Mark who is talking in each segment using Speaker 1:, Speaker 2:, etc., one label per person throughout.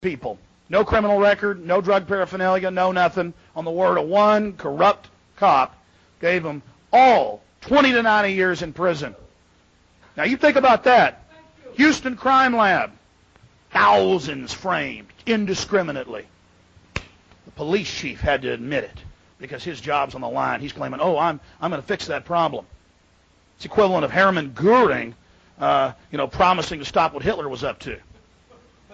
Speaker 1: people. No criminal record, no drug paraphernalia, no nothing. On the word of one corrupt cop, gave them all 20 to 90 years in prison. Now you think about that. Houston Crime Lab, thousands framed indiscriminately. The police chief had to admit it because his job's on the line. He's claiming, oh, I'm going to fix that problem. It's equivalent of Hermann Goering, promising to stop what Hitler was up to.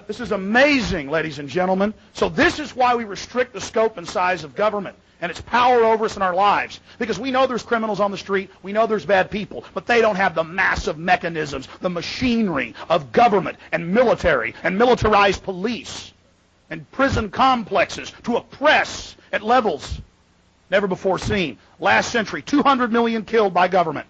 Speaker 1: This is amazing, ladies and gentlemen. So this is why we restrict the scope and size of government and its power over us in our lives. Because we know there's criminals on the street, we know there's bad people, but they don't have the massive mechanisms, the machinery of government and military and militarized police and prison complexes to oppress at levels never before seen. Last century, 200 million killed by government.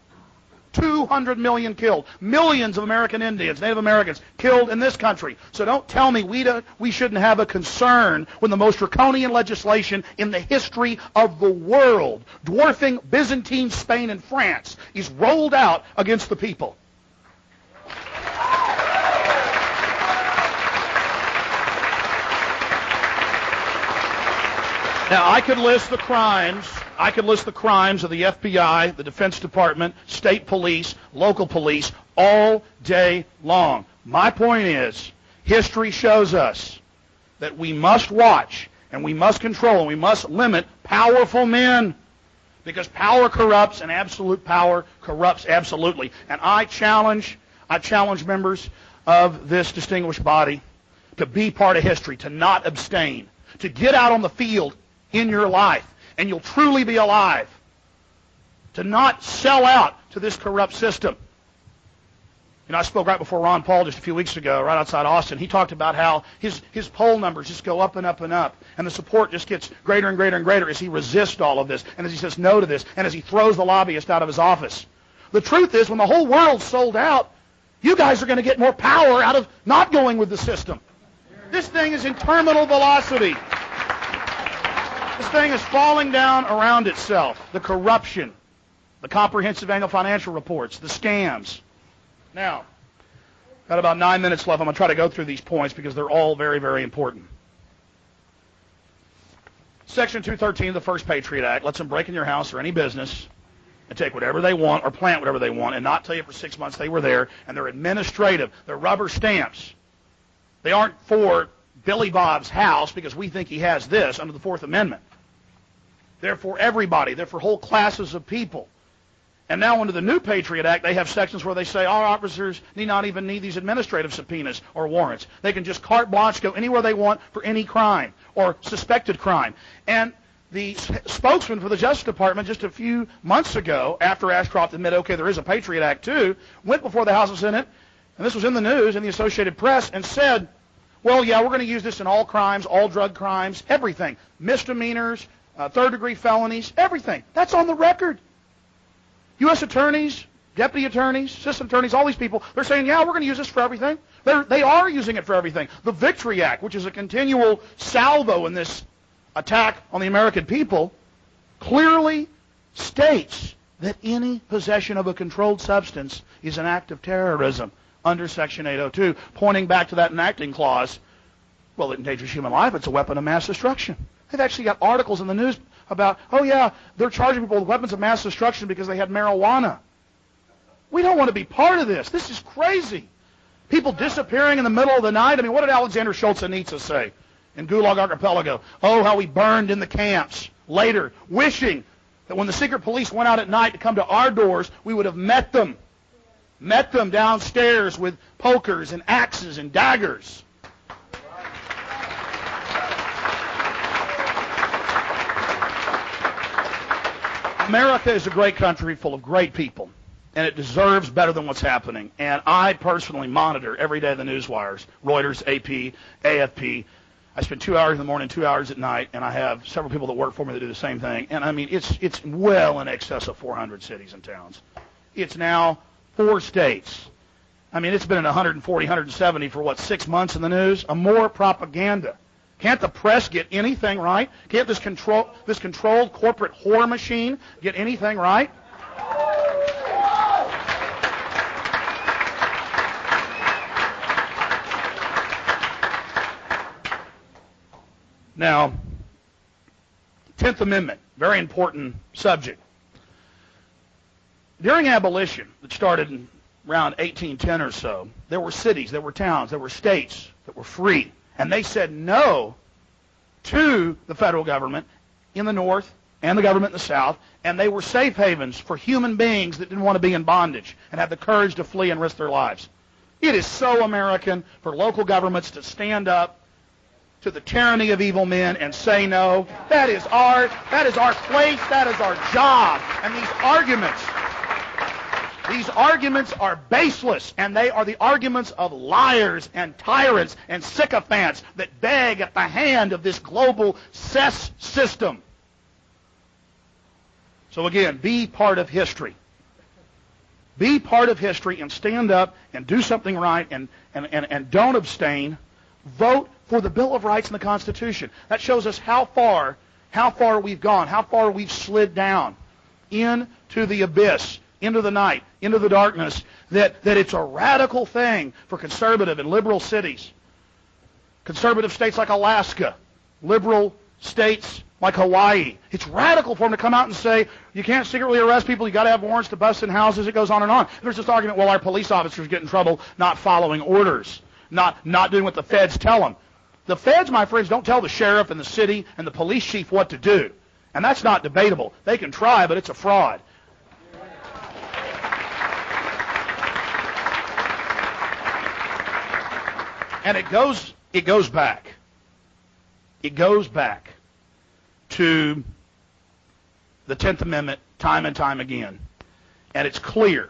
Speaker 1: 200 million killed. Millions of American Indians, Native Americans killed in this country. So don't tell me we shouldn't have a concern when the most draconian legislation in the history of the world, dwarfing Byzantine Spain and France, is rolled out against the people. Now, I could list the crimes. I could list the crimes of the FBI, the Defense Department, state police, local police, all day long. My point is, history shows us that we must watch and we must control and we must limit powerful men, because power corrupts and absolute power corrupts absolutely. And I challenge members of this distinguished body to be part of history, to not abstain, to get out on the field in your life, and you'll truly be alive. To not sell out to this corrupt system. You know, I spoke right before Ron Paul just a few weeks ago, right outside Austin. He talked about how his poll numbers just go up and up and up, and the support just gets greater and greater and greater as he resists all of this, and as he says no to this, and as he throws the lobbyist out of his office. The truth is, when the whole world's sold out, you guys are going to get more power out of not going with the system. This thing is in terminal velocity. This thing is falling down around itself. The corruption, the comprehensive annual financial reports, the scams. Now, got about 9 minutes left. I'm going to try to go through these points because they're all very, very important. Section 213 of the First Patriot Act lets them break in your house or any business and take whatever they want or plant whatever they want and not tell you for 6 months they were there, and they're administrative. They're rubber stamps. They aren't for Billy Bob's house because we think he has this under the Fourth Amendment. They're for everybody. They're for whole classes of people. And now under the new Patriot Act, they have sections where they say our officers need not even need these administrative subpoenas or warrants. They can just carte blanche go anywhere they want for any crime or suspected crime. And the spokesman for the Justice Department just a few months ago, after Ashcroft admitted, okay, there is a Patriot Act too, went before the House and Senate, and this was in the news, in the Associated Press, and said, well, yeah, we're going to use this in all crimes, all drug crimes, everything, misdemeanors, third-degree felonies, everything. That's on the record. U.S. attorneys, deputy attorneys, assistant attorneys, all these people, they're saying, yeah, we're going to use this for everything. They are using it for everything. The Victory Act, which is a continual salvo in this attack on the American people, clearly states that any possession of a controlled substance is an act of terrorism under Section 802, pointing back to that enacting clause. Well, it endangers human life. It's a weapon of mass destruction. They've actually got articles in the news about, oh yeah, they're charging people with weapons of mass destruction because they had marijuana. We don't want to be part of this. This is crazy. People disappearing in the middle of the night. I mean, what did Alexander Solzhenitsyn say in Gulag Archipelago? Oh, how we burned in the camps later, wishing that when the secret police went out at night to come to our doors, we would have met them downstairs with pokers and axes and daggers. America is a great country full of great people, and it deserves better than what's happening. And I personally monitor every day the news wires, Reuters, AP, AFP. I spend 2 hours in the morning, 2 hours at night, and I have several people that work for me that do the same thing. And I mean, it's well in excess of 400 cities and towns. It's now 4 states. I mean, it's been in 140, 170 for, 6 months in the news? More propaganda. Can't the press get anything right? Can't this controlled corporate whore machine get anything right? Now, 10th Amendment, very important subject. During abolition, that started in around 1810 or so, there were cities, there were towns, there were states that were free. And they said no to the federal government in the North and the government in the South, and they were safe havens for human beings that didn't want to be in bondage and had the courage to flee and risk their lives. It is so American for local governments to stand up to the tyranny of evil men and say no. That is our place, that is our job. And these arguments are baseless, and they are the arguments of liars and tyrants and sycophants that beg at the hand of this global cess system. So again, be part of history. Be part of history and stand up and do something right and don't abstain. Vote for the Bill of Rights and the Constitution. That shows us how far we've gone, how far we've slid down into the abyss, into the night, into the darkness, that it's a radical thing for conservative and liberal cities. Conservative states like Alaska, liberal states like Hawaii. It's radical for them to come out and say, you can't secretly arrest people, you got to have warrants to bust in houses. It goes on and on. There's this argument, well, our police officers get in trouble not following orders, not doing what the feds tell them. The feds, my friends, don't tell the sheriff and the city and the police chief what to do. And that's not debatable. They can try, but it's a fraud. And it goes back. It goes back to the 10th Amendment time and time again. And it's clear.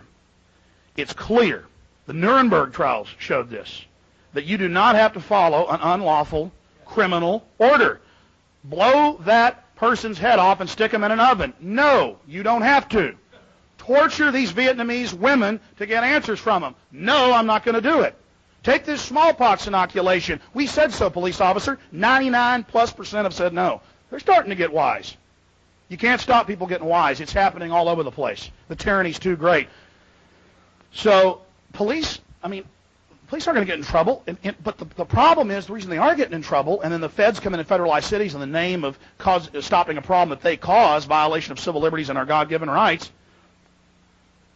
Speaker 1: It's clear. The Nuremberg trials showed this, that you do not have to follow an unlawful criminal order. Blow that person's head off and stick him in an oven. No, you don't have to. Torture these Vietnamese women to get answers from them. No, I'm not going to do it. Take this smallpox inoculation. We said so, police officer. 99+% have said no. They're starting to get wise. You can't stop people getting wise. It's happening all over the place. The tyranny's too great. So police aren't going to get in trouble. But the problem is, the reason they are getting in trouble, and then the feds come in and federalize cities in the name of stopping a problem that they cause, violation of civil liberties and our God-given rights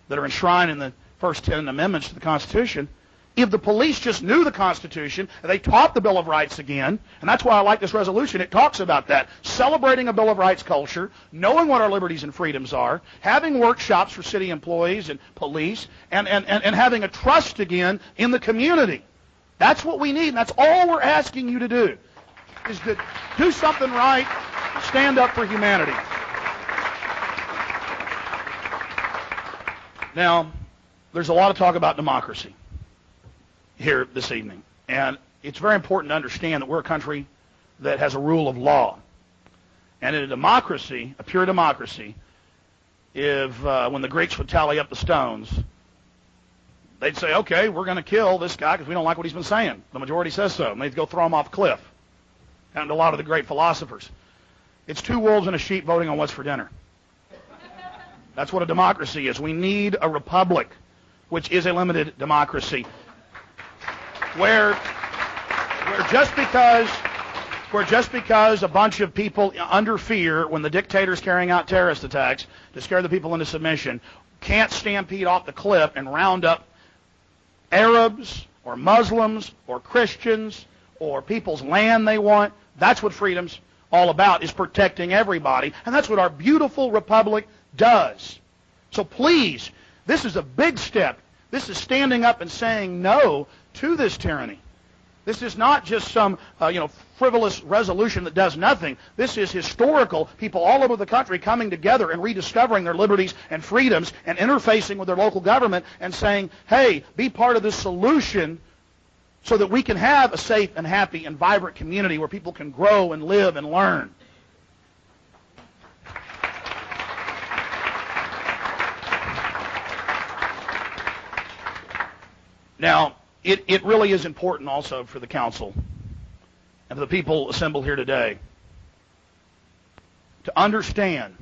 Speaker 1: that are enshrined in the first 10 amendments to the Constitution. If the police just knew the Constitution, and they taught the Bill of Rights again, and that's why I like this resolution, it talks about that, celebrating a Bill of Rights culture, knowing what our liberties and freedoms are, having workshops for city employees and police, and having a trust again in the community. That's what we need, and that's all we're asking you to do, is to do something right, stand up for humanity. Now, there's a lot of talk about democracy here this evening. And it's very important to understand that we're a country that has a rule of law. And in a democracy, a pure democracy, if when the Greeks would tally up the stones, they'd say, okay, we're going to kill this guy because we don't like what he's been saying. The majority says so. And they'd go throw him off a cliff. And a lot of the great philosophers. It's two wolves and a sheep voting on what's for dinner. That's what a democracy is. We need a republic, which is a limited democracy, where just because a bunch of people under fear, when the dictator's carrying out terrorist attacks to scare the people into submission, can't stampede off the cliff and round up Arabs or Muslims or Christians or people's land they want. That's what freedom's all about, is protecting everybody. And that's what our beautiful republic does. So please, this is a big step. This is standing up and saying no to this tyranny. This is not just some frivolous resolution that does nothing. This is historical. People all over the country coming together and rediscovering their liberties and freedoms and interfacing with their local government and saying, hey, be part of this solution so that we can have a safe and happy and vibrant community where people can grow and live and learn. Now, it really is important also for the council and for the people assembled here today to understand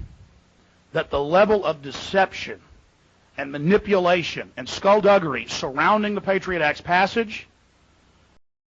Speaker 1: that the level of deception and manipulation and skullduggery surrounding the Patriot Act's passage